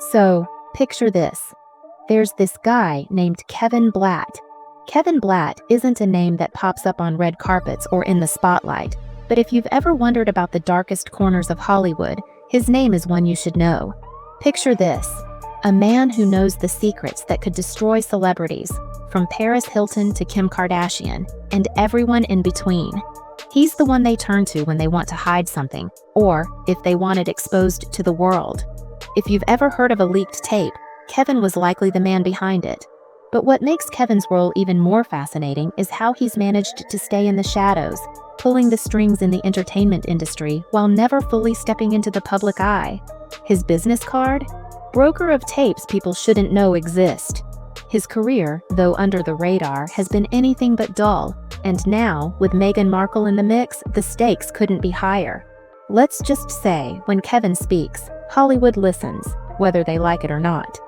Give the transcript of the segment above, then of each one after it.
So, picture this. There's this guy named Kevin Blat. Kevin Blat isn't a name that pops up on red carpets or in the spotlight, but if you've ever wondered about the darkest corners of Hollywood, his name is one you should know. Picture this. A man who knows the secrets that could destroy celebrities, from Paris Hilton to Kim Kardashian, and everyone in between. He's the one they turn to when they want to hide something, or if they want it exposed to the world. If you've ever heard of a leaked tape, Kevin was likely the man behind it. But what makes Kevin's role even more fascinating is how he's managed to stay in the shadows, pulling the strings in the entertainment industry while never fully stepping into the public eye. His business card? Broker of tapes people shouldn't know exist. His career, though under the radar, has been anything but dull, and now, with Meghan Markle in the mix, the stakes couldn't be higher. Let's just say, when Kevin speaks, Hollywood listens, whether they like it or not.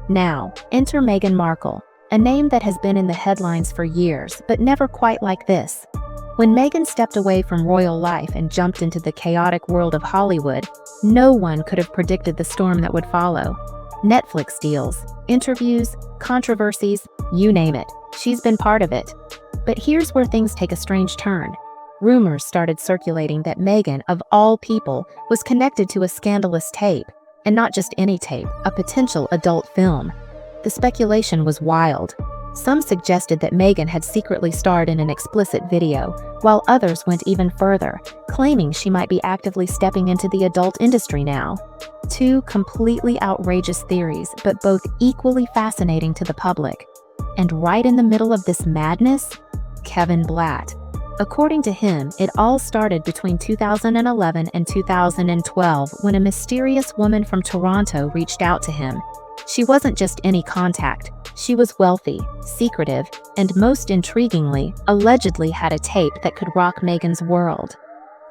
Now, enter Meghan Markle, a name that has been in the headlines for years, but never quite like this. When Meghan stepped away from royal life and jumped into the chaotic world of Hollywood, no one could have predicted the storm that would follow. Netflix deals, interviews, controversies, you name it, she's been part of it. But here's where things take a strange turn. Rumors started circulating that Meghan, of all people, was connected to a scandalous tape. And not just any tape, a potential adult film. The speculation was wild. Some suggested that Meghan had secretly starred in an explicit video, while others went even further, claiming she might be actively stepping into the adult industry now. Two completely outrageous theories, but both equally fascinating to the public. And right in the middle of this madness, Kevin Blat. According to him, it all started between 2011 and 2012 when a mysterious woman from Toronto reached out to him. She wasn't just any contact. She was wealthy, secretive, and most intriguingly, allegedly had a tape that could rock Meghan's world.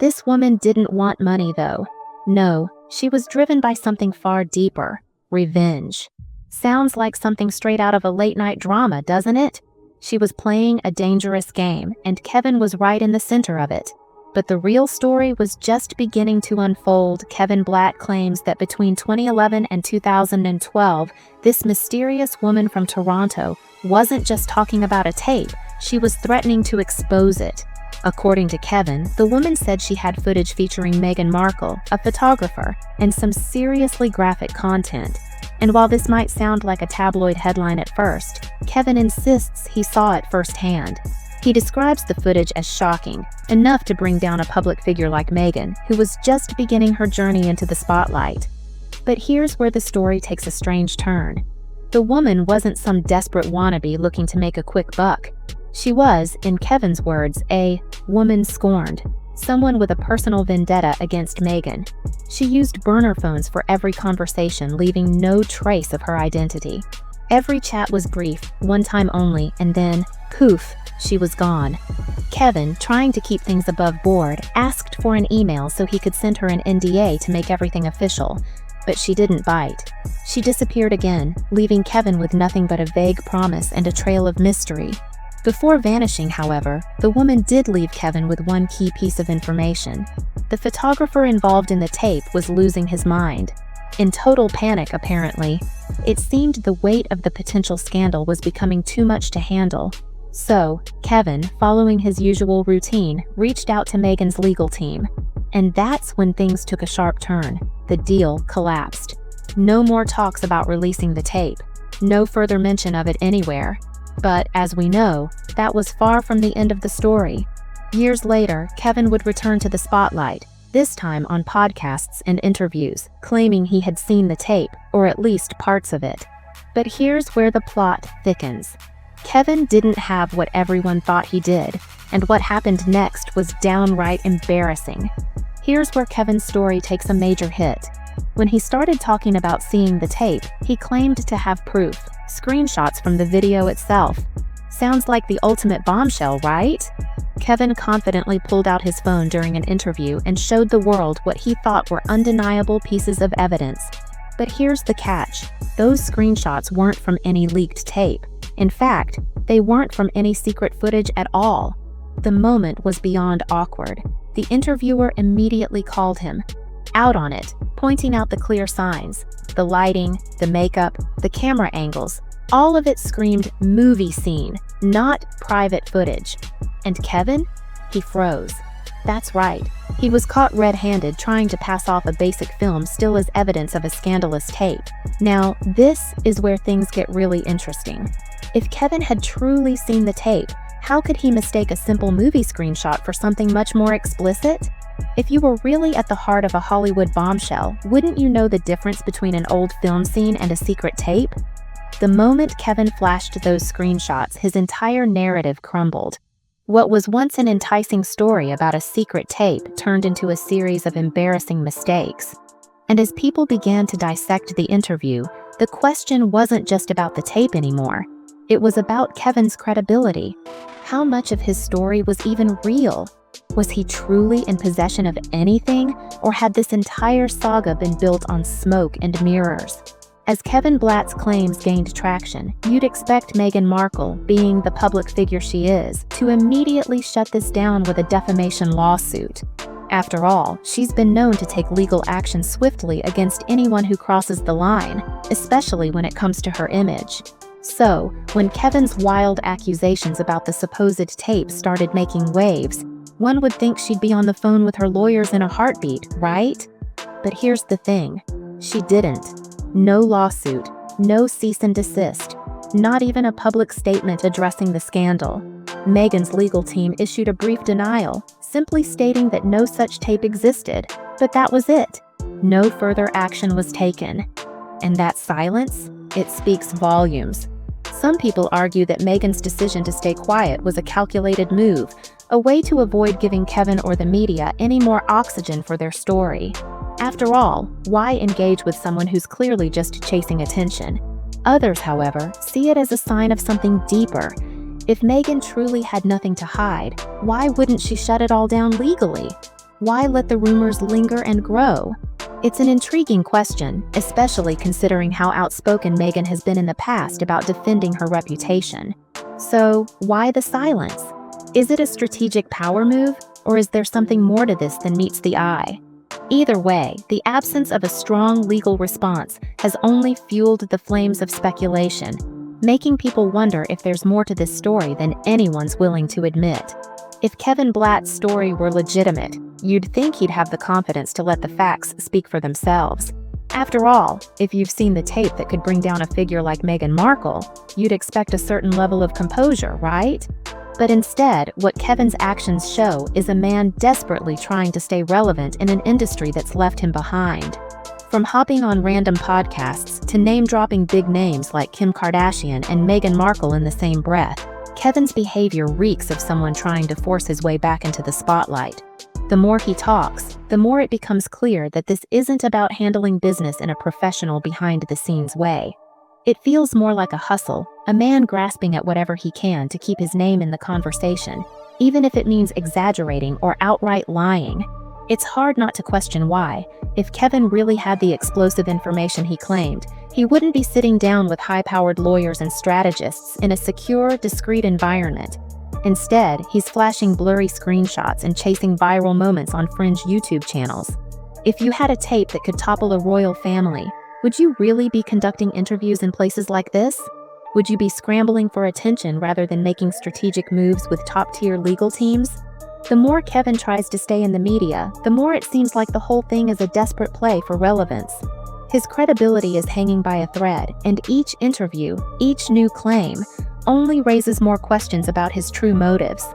This woman didn't want money, though. No, she was driven by something far deeper: revenge. Sounds like something straight out of a late-night drama, doesn't it? She was playing a dangerous game, and Kevin was right in the center of it. But the real story was just beginning to unfold. Kevin Blat claims that between 2011 and 2012, this mysterious woman from Toronto wasn't just talking about a tape, she was threatening to expose it. According to Kevin, the woman said she had footage featuring Meghan Markle, a photographer, and some seriously graphic content. And while this might sound like a tabloid headline at first, Kevin insists he saw it firsthand. He describes the footage as shocking, enough to bring down a public figure like Meghan, who was just beginning her journey into the spotlight. But here's where the story takes a strange turn. The woman wasn't some desperate wannabe looking to make a quick buck. She was, in Kevin's words, a woman scorned, someone with a personal vendetta against Meghan. She used burner phones for every conversation, leaving no trace of her identity. Every chat was brief, one time only, and then, poof, she was gone. Kevin, trying to keep things above board, asked for an email so he could send her an NDA to make everything official, but she didn't bite. She disappeared again, leaving Kevin with nothing but a vague promise and a trail of mystery. Before vanishing, however, the woman did leave Kevin with one key piece of information. The photographer involved in the tape was losing his mind. In total panic, apparently. It seemed the weight of the potential scandal was becoming too much to handle. So, Kevin, following his usual routine, reached out to Meghan's legal team. And that's when things took a sharp turn. The deal collapsed. No more talks about releasing the tape. No further mention of it anywhere. But, as we know, that was far from the end of the story. Years later, Kevin would return to the spotlight, this time on podcasts and interviews, claiming he had seen the tape, or at least parts of it. But here's where the plot thickens. Kevin didn't have what everyone thought he did, and what happened next was downright embarrassing. Here's where Kevin's story takes a major hit. When he started talking about seeing the tape, he claimed to have proof, screenshots from the video itself. Sounds like the ultimate bombshell, right? Kevin confidently pulled out his phone during an interview and showed the world what he thought were undeniable pieces of evidence. But here's the catch. Those screenshots weren't from any leaked tape. In fact, they weren't from any secret footage at all. The moment was beyond awkward. The interviewer immediately called him. out on it, pointing out the clear signs. The lighting, the makeup, the camera angles, all of it screamed movie scene, not private footage. And Kevin? He froze. That's right. He was caught red-handed trying to pass off a basic film still as evidence of a scandalous tape. Now, this is where things get really interesting. If Kevin had truly seen the tape, how could he mistake a simple movie screenshot for something much more explicit? If you were really at the heart of a Hollywood bombshell, wouldn't you know the difference between an old film scene and a secret tape? The moment Kevin flashed those screenshots, his entire narrative crumbled. What was once an enticing story about a secret tape turned into a series of embarrassing mistakes. And as people began to dissect the interview, the question wasn't just about the tape anymore. It was about Kevin's credibility. How much of his story was even real? Was he truly in possession of anything, or had this entire saga been built on smoke and mirrors? As Kevin Blat's claims gained traction, you'd expect Meghan Markle, being the public figure she is, to immediately shut this down with a defamation lawsuit. After all, she's been known to take legal action swiftly against anyone who crosses the line, especially when it comes to her image. So, when Kevin's wild accusations about the supposed tape started making waves, one would think she'd be on the phone with her lawyers in a heartbeat, right? But here's the thing. She didn't. No lawsuit, no cease and desist, not even a public statement addressing the scandal. Meghan's legal team issued a brief denial, simply stating that no such tape existed, but that was it. No further action was taken. And that silence? It speaks volumes. Some people argue that Meghan's decision to stay quiet was a calculated move, a way to avoid giving Kevin or the media any more oxygen for their story. After all, why engage with someone who's clearly just chasing attention? Others, however, see it as a sign of something deeper. If Meghan truly had nothing to hide, why wouldn't she shut it all down legally? Why let the rumors linger and grow? It's an intriguing question, especially considering how outspoken Meghan has been in the past about defending her reputation. So, why the silence? Is it a strategic power move, or is there something more to this than meets the eye? Either way, the absence of a strong legal response has only fueled the flames of speculation, making people wonder if there's more to this story than anyone's willing to admit. If Kevin Blat's story were legitimate, you'd think he'd have the confidence to let the facts speak for themselves. After all, if you've seen the tape that could bring down a figure like Meghan Markle, you'd expect a certain level of composure, right? But instead, what Kevin's actions show is a man desperately trying to stay relevant in an industry that's left him behind. From hopping on random podcasts to name-dropping big names like Kim Kardashian and Meghan Markle in the same breath, Kevin's behavior reeks of someone trying to force his way back into the spotlight. The more he talks, the more it becomes clear that this isn't about handling business in a professional behind-the-scenes way. It feels more like a hustle, a man grasping at whatever he can to keep his name in the conversation, even if it means exaggerating or outright lying. It's hard not to question why. If Kevin really had the explosive information he claimed, he wouldn't be sitting down with high-powered lawyers and strategists in a secure, discreet environment. Instead, he's flashing blurry screenshots and chasing viral moments on fringe YouTube channels. If you had a tape that could topple a royal family, would you really be conducting interviews in places like this? Would you be scrambling for attention rather than making strategic moves with top-tier legal teams? The more Kevin tries to stay in the media, the more it seems like the whole thing is a desperate play for relevance. His credibility is hanging by a thread, and each interview, each new claim, only raises more questions about his true motives.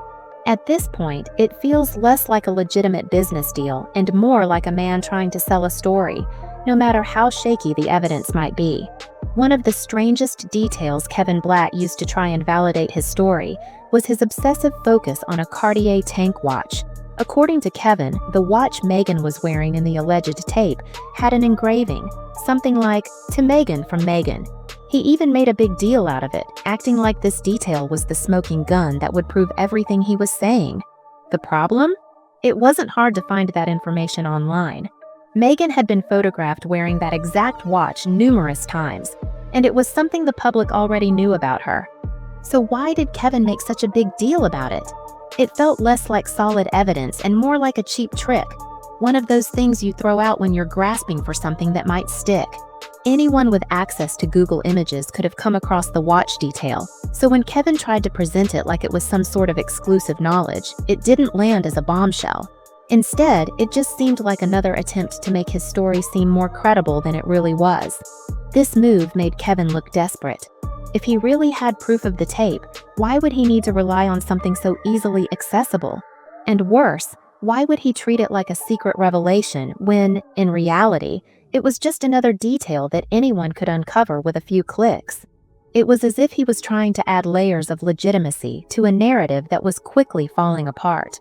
At this point, it feels less like a legitimate business deal and more like a man trying to sell a story, no matter how shaky the evidence might be. One of the strangest details Kevin Blat used to try and validate his story was his obsessive focus on a Cartier tank watch. According to Kevin, the watch Meghan was wearing in the alleged tape had an engraving, something like, "To Meghan from Meghan." He even made a big deal out of it, acting like this detail was the smoking gun that would prove everything he was saying. The problem? It wasn't hard to find that information online. Meghan had been photographed wearing that exact watch numerous times, and it was something the public already knew about her. So why did Kevin make such a big deal about it? It felt less like solid evidence and more like a cheap trick. One of those things you throw out when you're grasping for something that might stick. Anyone with access to Google Images could have come across the watch detail, so when Kevin tried to present it like it was some sort of exclusive knowledge, it didn't land as a bombshell. Instead, it just seemed like another attempt to make his story seem more credible than it really was. This move made Kevin look desperate. If he really had proof of the tape, why would he need to rely on something so easily accessible? And worse, why would he treat it like a secret revelation when, in reality, it was just another detail that anyone could uncover with a few clicks? It was as if he was trying to add layers of legitimacy to a narrative that was quickly falling apart.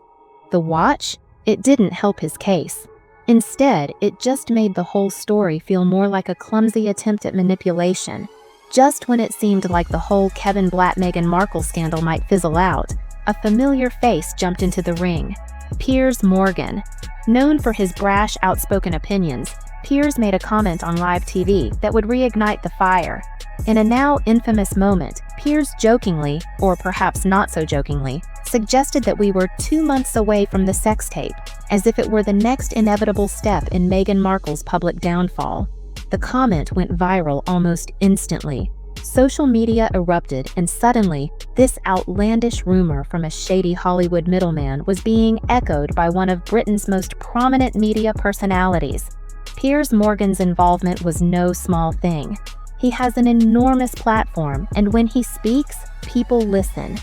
The watch? It didn't help his case. Instead, it just made the whole story feel more like a clumsy attempt at manipulation. Just when it seemed like the whole Kevin Blat-Meghan Markle scandal might fizzle out, a familiar face jumped into the ring. Piers Morgan. Known for his brash, outspoken opinions, Piers made a comment on live TV that would reignite the fire. In a now infamous moment, Piers jokingly, or perhaps not so jokingly, suggested that we were 2 months away from the sex tape, as if it were the next inevitable step in Meghan Markle's public downfall. The comment went viral almost instantly. Social media erupted, and suddenly, this outlandish rumor from a shady Hollywood middleman was being echoed by one of Britain's most prominent media personalities. Piers Morgan's involvement was no small thing. He has an enormous platform, and when he speaks, people listen.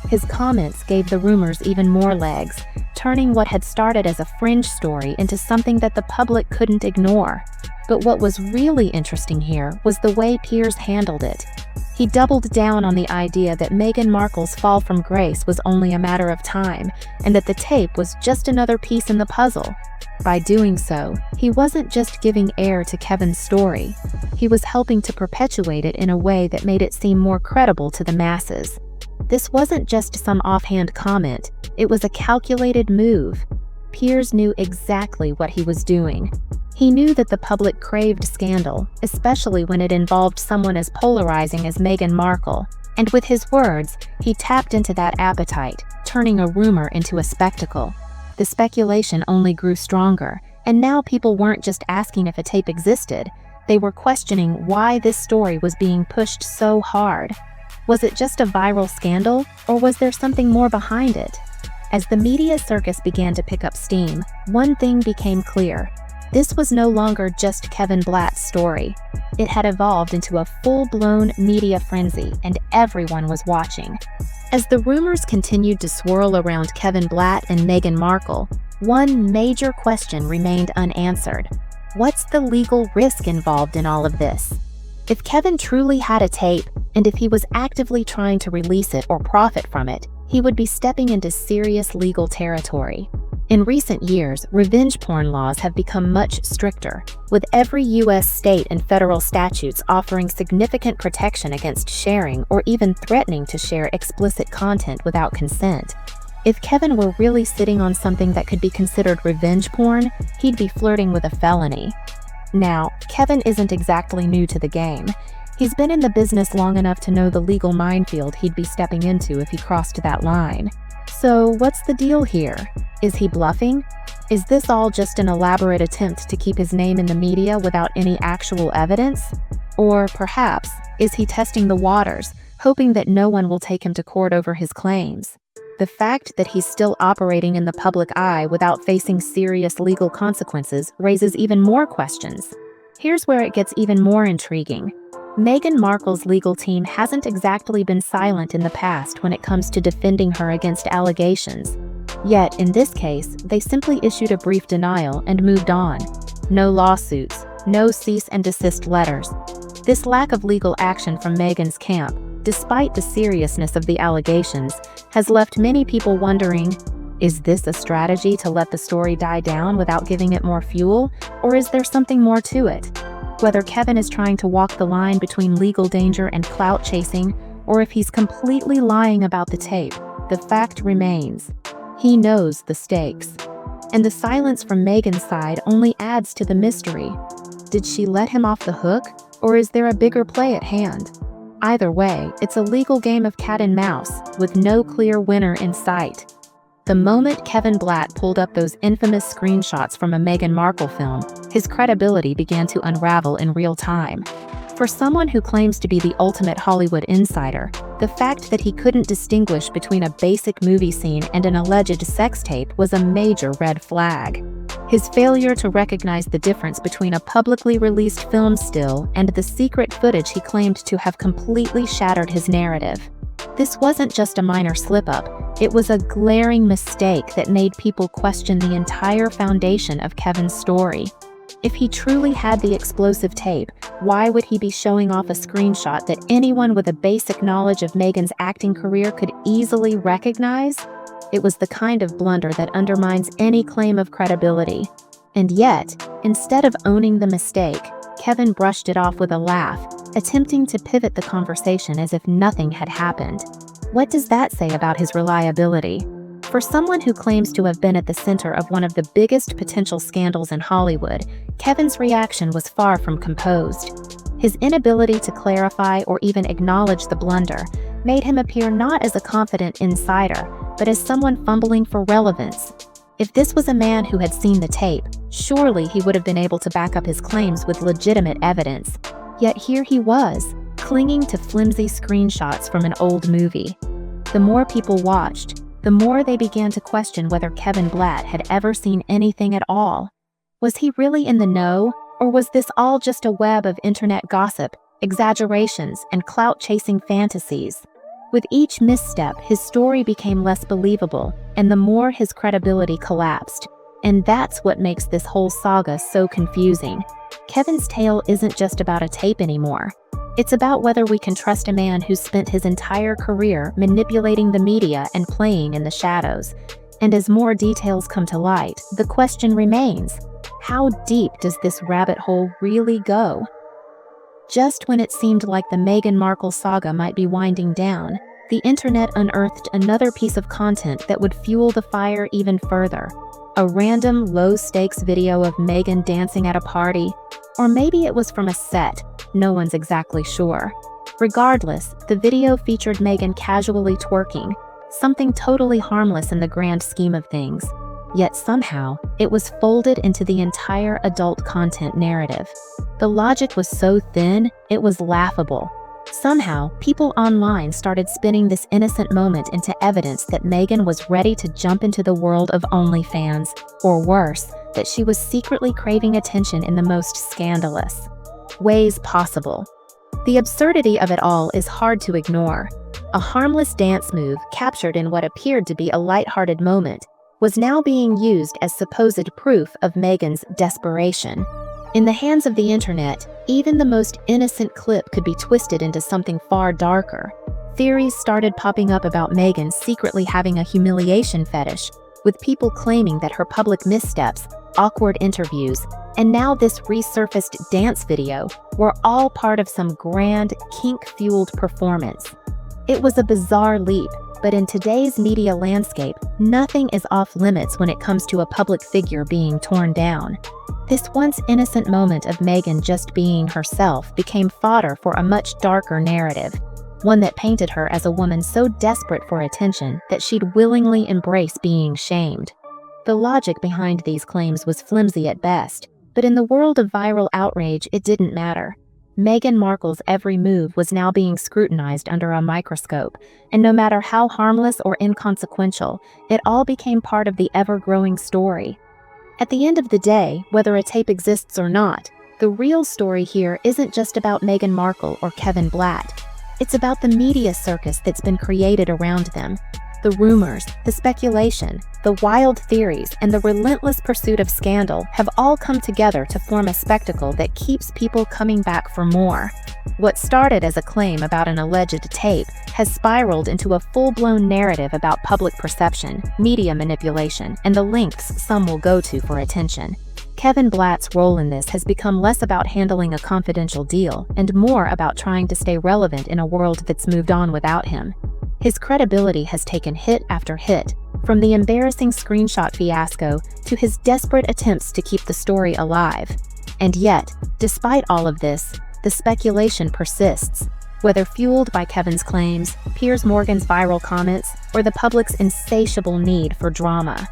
His comments gave the rumors even more legs, turning what had started as a fringe story into something that the public couldn't ignore. But what was really interesting here was the way Piers handled it. He doubled down on the idea that Meghan Markle's fall from grace was only a matter of time, and that the tape was just another piece in the puzzle. By doing so, he wasn't just giving air to Kevin's story. He was helping to perpetuate it in a way that made it seem more credible to the masses. This wasn't just some offhand comment, it was a calculated move. Piers knew exactly what he was doing. He knew that the public craved scandal, especially when it involved someone as polarizing as Meghan Markle. And with his words, he tapped into that appetite, turning a rumor into a spectacle. The speculation only grew stronger, and now people weren't just asking if a tape existed, they were questioning why this story was being pushed so hard. Was it just a viral scandal, or was there something more behind it? As the media circus began to pick up steam, one thing became clear. This was no longer just Kevin Blat's story. It had evolved into a full-blown media frenzy, and everyone was watching. As the rumors continued to swirl around Kevin Blat and Meghan Markle, one major question remained unanswered. What's the legal risk involved in all of this? If Kevin truly had a tape, and if he was actively trying to release it or profit from it, he would be stepping into serious legal territory. In recent years, revenge porn laws have become much stricter, with every U.S. state and federal statutes offering significant protection against sharing or even threatening to share explicit content without consent. If Kevin were really sitting on something that could be considered revenge porn, he'd be flirting with a felony. Now, Kevin isn't exactly new to the game. He's been in the business long enough to know the legal minefield he'd be stepping into if he crossed that line. So, what's the deal here? Is he bluffing? Is this all just an elaborate attempt to keep his name in the media without any actual evidence? Or perhaps, is he testing the waters, hoping that no one will take him to court over his claims? The fact that he's still operating in the public eye without facing serious legal consequences raises even more questions. Here's where it gets even more intriguing. Meghan Markle's legal team hasn't exactly been silent in the past when it comes to defending her against allegations. Yet, in this case, they simply issued a brief denial and moved on. No lawsuits, no cease and desist letters. This lack of legal action from Meghan's camp, despite the seriousness of the allegations, has left many people wondering, is this a strategy to let the story die down without giving it more fuel, or is there something more to it? Whether Kevin is trying to walk the line between legal danger and clout chasing, or if he's completely lying about the tape, the fact remains. He knows the stakes. And the silence from Meghan's side only adds to the mystery. Did she let him off the hook, or is there a bigger play at hand? Either way, it's a legal game of cat and mouse, with no clear winner in sight. The moment Kevin Blat pulled up those infamous screenshots from a Meghan Markle film, his credibility began to unravel in real time. For someone who claims to be the ultimate Hollywood insider, the fact that he couldn't distinguish between a basic movie scene and an alleged sex tape was a major red flag. His failure to recognize the difference between a publicly released film still and the secret footage he claimed to have completely shattered his narrative. This wasn't just a minor slip-up, it was a glaring mistake that made people question the entire foundation of Kevin's story. If he truly had the explosive tape, why would he be showing off a screenshot that anyone with a basic knowledge of Meghan's acting career could easily recognize? It was the kind of blunder that undermines any claim of credibility. And yet, instead of owning the mistake, Kevin brushed it off with a laugh, attempting to pivot the conversation as if nothing had happened. What does that say about his reliability? For someone who claims to have been at the center of one of the biggest potential scandals in Hollywood, Kevin's reaction was far from composed. His inability to clarify or even acknowledge the blunder made him appear not as a confident insider, but as someone fumbling for relevance. If this was a man who had seen the tape, surely he would have been able to back up his claims with legitimate evidence. Yet here he was, clinging to flimsy screenshots from an old movie. The more people watched, the more they began to question whether Kevin Blat had ever seen anything at all. Was he really in the know, or was this all just a web of internet gossip, exaggerations, and clout-chasing fantasies? With each misstep, his story became less believable, and the more his credibility collapsed. And that's what makes this whole saga so confusing. Kevin's tale isn't just about a tape anymore. It's about whether we can trust a man who's spent his entire career manipulating the media and playing in the shadows. And as more details come to light, the question remains, how deep does this rabbit hole really go? Just when it seemed like the Meghan Markle saga might be winding down, the internet unearthed another piece of content that would fuel the fire even further. A random low-stakes video of Meghan dancing at a party, or maybe it was from a set, no one's exactly sure. Regardless, the video featured Meghan casually twerking, something totally harmless in the grand scheme of things. Yet somehow, it was folded into the entire adult content narrative. The logic was so thin, it was laughable. Somehow, people online started spinning this innocent moment into evidence that Meghan was ready to jump into the world of OnlyFans, or worse, that she was secretly craving attention in the most scandalous ways possible. The absurdity of it all is hard to ignore. A harmless dance move captured in what appeared to be a lighthearted moment was now being used as supposed proof of Meghan's desperation. In the hands of the internet, even the most innocent clip could be twisted into something far darker. Theories started popping up about Meghan secretly having a humiliation fetish, with people claiming that her public missteps, awkward interviews, and now this resurfaced dance video were all part of some grand, kink-fueled performance. It was a bizarre leap, but in today's media landscape, nothing is off-limits when it comes to a public figure being torn down. This once innocent moment of Meghan just being herself became fodder for a much darker narrative, one that painted her as a woman so desperate for attention that she'd willingly embrace being shamed. The logic behind these claims was flimsy at best, but in the world of viral outrage, it didn't matter. Meghan Markle's every move was now being scrutinized under a microscope, and no matter how harmless or inconsequential, it all became part of the ever-growing story. At the end of the day, whether a tape exists or not, the real story here isn't just about Meghan Markle or Kevin Blat. It's about the media circus that's been created around them. The rumors, the speculation, the wild theories, and the relentless pursuit of scandal have all come together to form a spectacle that keeps people coming back for more. What started as a claim about an alleged tape has spiraled into a full-blown narrative about public perception, media manipulation, and the lengths some will go to for attention. Kevin Blat's role in this has become less about handling a confidential deal and more about trying to stay relevant in a world that's moved on without him. His credibility has taken hit after hit, from the embarrassing screenshot fiasco to his desperate attempts to keep the story alive. And yet, despite all of this, the speculation persists. whether fueled by Kevin's claims, Piers Morgan's viral comments, or the public's insatiable need for drama.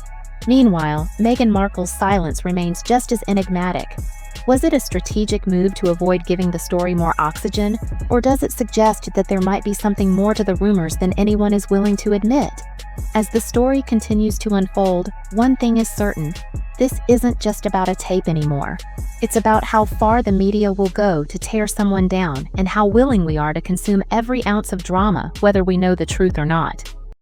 Meanwhile, Meghan Markle's silence remains just as enigmatic. Was it a strategic move to avoid giving the story more oxygen, or does it suggest that there might be something more to the rumors than anyone is willing to admit? As the story continues to unfold, one thing is certain: this isn't just about a tape anymore. It's about how far the media will go to tear someone down and how willing we are to consume every ounce of drama, whether we know the truth or not.